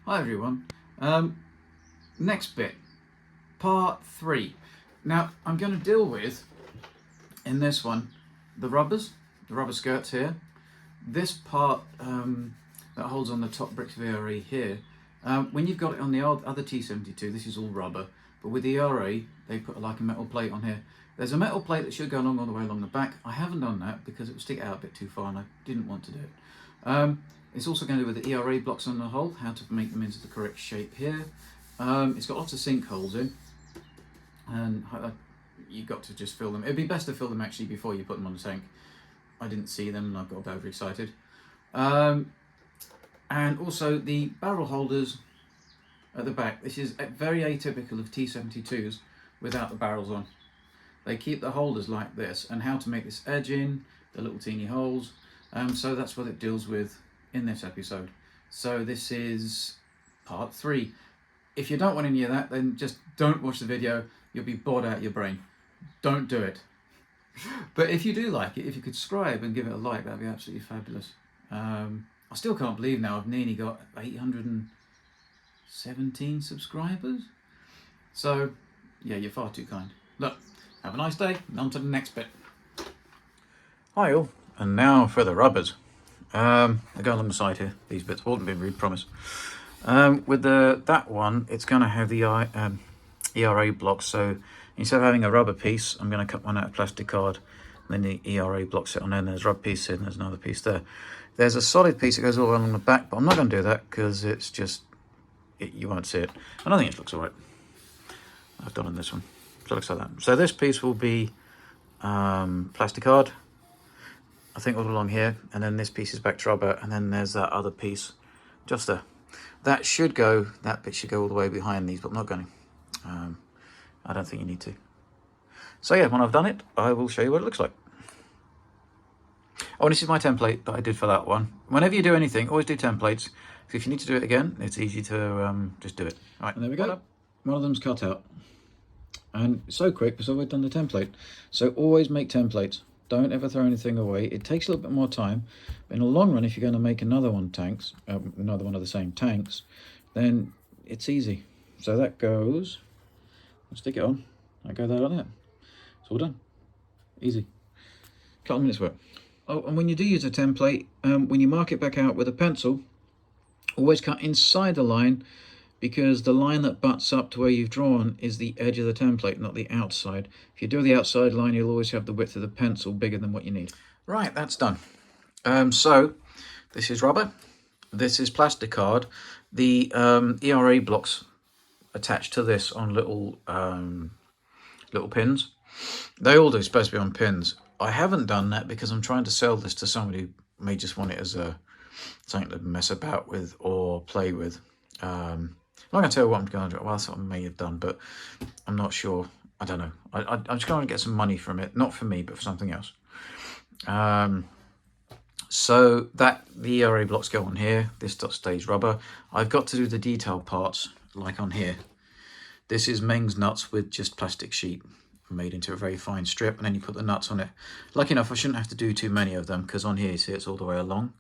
Hi everyone. Next bit, part 3. Now I'm going to deal with, in this one, the rubber skirts here. This part that holds on the top bricks VRE here. When you've got it on the other T-72, this is all rubber, but with the ERA they put like a metal plate on here. There's a metal plate that should go along all the way along the back. I haven't done that because it would stick out a bit too far and I didn't want to do it. It's also going to do with the ERA blocks on the hole, how to make them into the correct shape here. It's got lots of sink holes in, and you've got to just fill them. It'd be best to fill them actually before you put them on the tank. I didn't see them and I got overexcited. And also the barrel holders at the back. This is very atypical of T-72s without the barrels on. They keep the holders like this, and how to make this edge in, the little teeny holes. So that's what it deals with in this episode. So this is part 3. If you don't want any of that, then just don't watch the video. You'll be bored out of your brain. Don't do it. But if you do like it, if you could subscribe and give it a like, that'd be absolutely fabulous. I still can't believe now I've nearly got 817 subscribers. So yeah, you're far too kind. Look, have a nice day, and on to the next bit. Hi all, and now for the rubbers. They go along the side here, these bits. I wouldn't be rude, promise. With that one, it's going to have the ERA blocks, so instead of having a rubber piece, I'm going to cut one out of plastic card, and then the ERA blocks sit on there, and there's a rubber piece here, and there's another piece there. There's a solid piece that goes all along the back, but I'm not going to do that because it's just, you won't see it. And I think it looks alright. I've done on this one. So it looks like that. So this piece will be plastic card, I think, all along here, and then this piece is back to rubber, and then there's that other piece just there. That bit should go all the way behind these, but I'm not going to. I don't think you need to. So yeah, when I've done it, I will show you what it looks like. Oh, and this is my template that I did for that one. Whenever you do anything, always do templates. So if you need to do it again, it's easy to just do it. All right, and there we go. One of them's cut out. And so quick because I've already done the template. So always make templates. Don't ever throw anything away. It takes a little bit more time, but in the long run, if you're going to make another one of the same tanks, then it's easy. So that goes, I'll stick it on. I go there like that. It's all done. Easy. Couple of minutes work. Oh, and when you do use a template, when you mark it back out with a pencil, always cut inside the line, because the line that butts up to where you've drawn is the edge of the template, not the outside. If you do the outside line, you'll always have the width of the pencil bigger than what you need. Right, that's done. So this is rubber, this is plastic card. The ERA blocks attached to this on little pins. They all do supposed to be on pins. I haven't done that because I'm trying to sell this to somebody who may just want it as something to mess about with or play with. I'm not going to tell you what I'm going to do. Well, that's what I may have done, but I'm not sure. I don't know. I'm just going to get some money from it. Not for me, but for something else. So the ERA blocks go on here. This stays rubber. I've got to do the detail parts, like on here. This is Mengs nuts with just plastic sheet made into a very fine strip, and then you put the nuts on it. Lucky enough, I shouldn't have to do too many of them, because on here, you see, it's all the way along.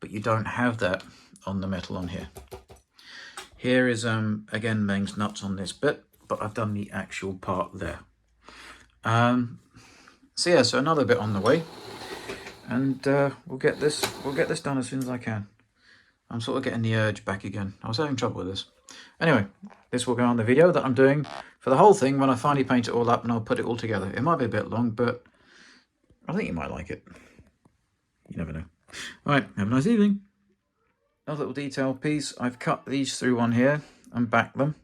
But you don't have that on the metal on here. Here is, again, Mengs nuts on this bit, but I've done the actual part there. So yeah, so another bit on the way, and we'll get this done as soon as I can. I'm sort of getting the urge back again. I was having trouble with this. Anyway, this will go on the video that I'm doing for the whole thing when I finally paint it all up, and I'll put it all together. It might be a bit long, but I think you might like it. You never know. All right, have a nice evening. Another little detail piece. I've cut these through on here and backed them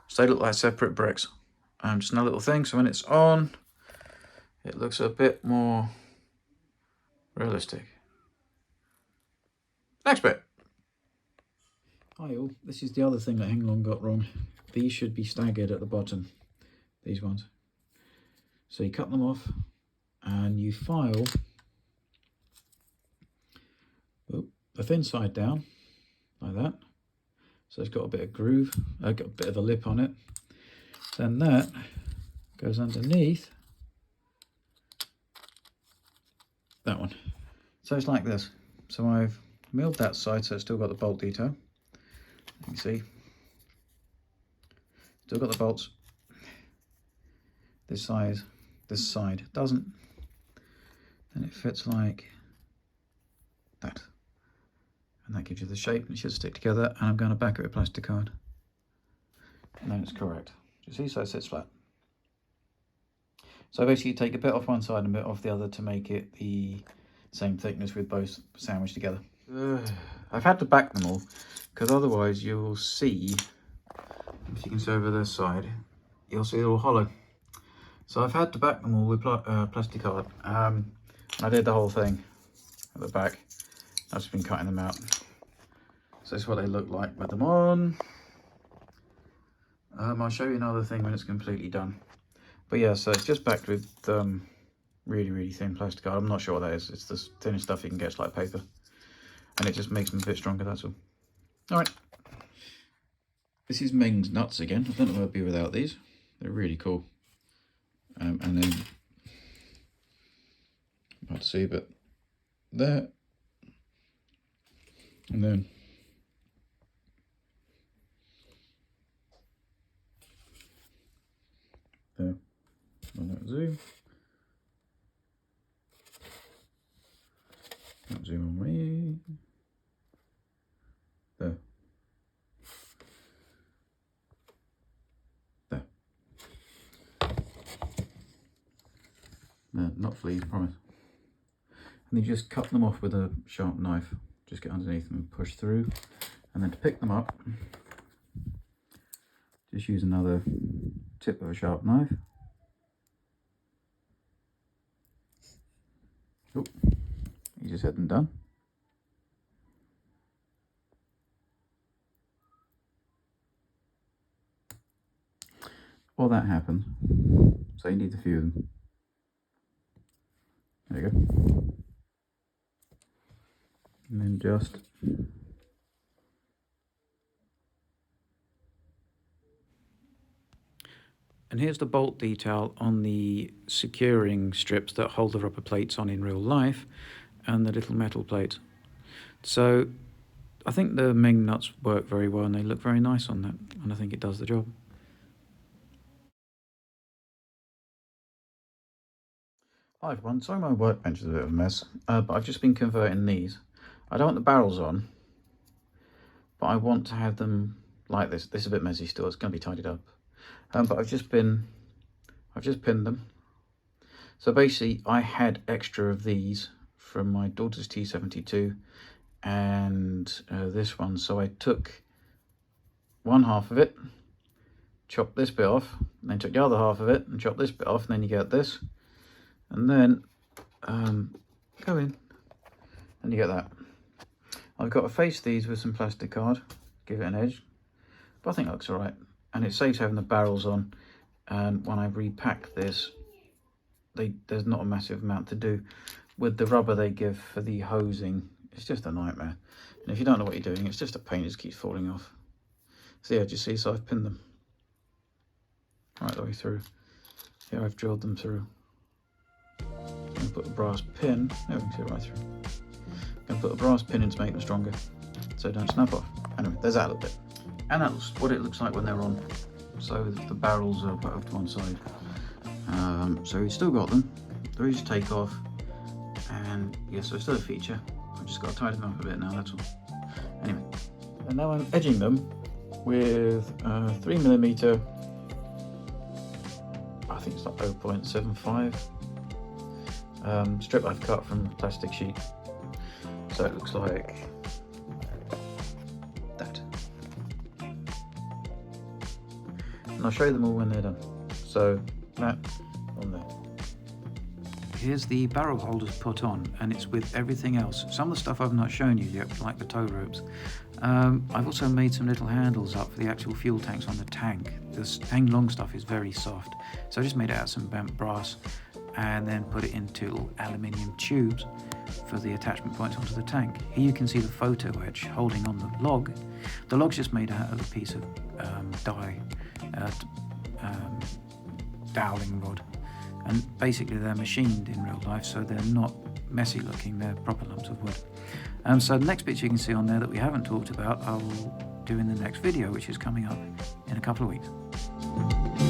so they look like separate bricks. Just another little thing, so when it's on, it looks a bit more realistic. Next bit. Hi all, this is the other thing that Heng got wrong. These should be staggered at the bottom, these ones. So you cut them off and you file the thin side down like that. So it's got a bit of groove, got a bit of a lip on it. Then that goes underneath that one. So it's like this. So I've milled that side so it's still got the bolt detail. You can see. Still got the bolts. This side doesn't. Then it fits like that. And that gives you the shape, and it should stick together. And I'm going to back it with plastic card. And then it's correct. You see, so it sits flat. So basically you take a bit off one side and a bit off the other to make it the same thickness with both sandwiched together. I've had to back them all, because otherwise you'll see, if you can see over this side, you'll see they're all hollow. So I've had to back them all with plastic card. I did the whole thing at the back. I've just been cutting them out. So this is what they look like with them on. I'll show you another thing when it's completely done. But yeah, so it's just backed with really, really thin plastic card. I'm not sure what that is. It's the thinnest stuff you can get, it's like paper. And it just makes them a bit stronger, that's all. Alright. This is Mengs nuts again. I don't know where I'd be without these. They're really cool. And then, hard to see, but there. And then there. On that zoom. Don't zoom on me. There. There. No, not fleas, I promise. And you just cut them off with a sharp knife. Just get underneath them and push through. And then to pick them up, just use another tip of a sharp knife. Oh, you just had them done. Well, that happens. So you need a few of them. There you go. And then just and here's the bolt detail on the securing strips that hold the rubber plates on in real life and the little metal plates. So I think the Meng nuts work very well and they look very nice on that, and I think it does the job. Hi everyone, sorry my workbench is a bit of a mess, but I've just been converting these. I don't want the barrels on, but I want to have them like this. This is a bit messy still, it's going to be tidied up. But I've just pinned them. So basically I had extra of these from my daughter's T-72 and this one. So I took one half of it, chopped this bit off, and then took the other half of it and chopped this bit off, and then you get this. And then go in and you get that. I've got to face these with some plastic card, give it an edge, but I think it looks alright. And it saves having the barrels on, and when I repack this, there's not a massive amount to do. With the rubber they give for the hosing, it's just a nightmare. And if you don't know what you're doing, it's just a pain, it just keeps falling off. So yeah, do you see, so I've pinned them right the way through. Here I've drilled them through. I'm going to put a brass pin, there we can see it right through. I'm going to put a brass pin in to make them stronger, so they don't snap off. Anyway, there's that little bit. And that's what it looks like when they're on. So the barrels are put off to one side. So we've still got them. They're easy to take off. And yeah, so it's still a feature. I've just got to tidy them up a bit now, that's all. Anyway, and now I'm edging them with 3mm, I think it's like 0.75 strip I've cut from the plastic sheet. So it looks like that. And I'll show you them all when they're done. So that on there. Here's the barrel holders put on, and it's with everything else. Some of the stuff I've not shown you yet, like the tow ropes. I've also made some little handles up for the actual fuel tanks on the tank. This Heng long stuff is very soft, so I just made it out of some bent brass and then put it into aluminium tubes for the attachment points onto the tank. Here you can see the photo etch holding on the log. The log's just made out of a piece of doweling rod, and basically they're machined in real life, so they're not messy looking, they're proper lumps of wood. So the next bits you can see on there that we haven't talked about, I will do in the next video, which is coming up in a couple of weeks.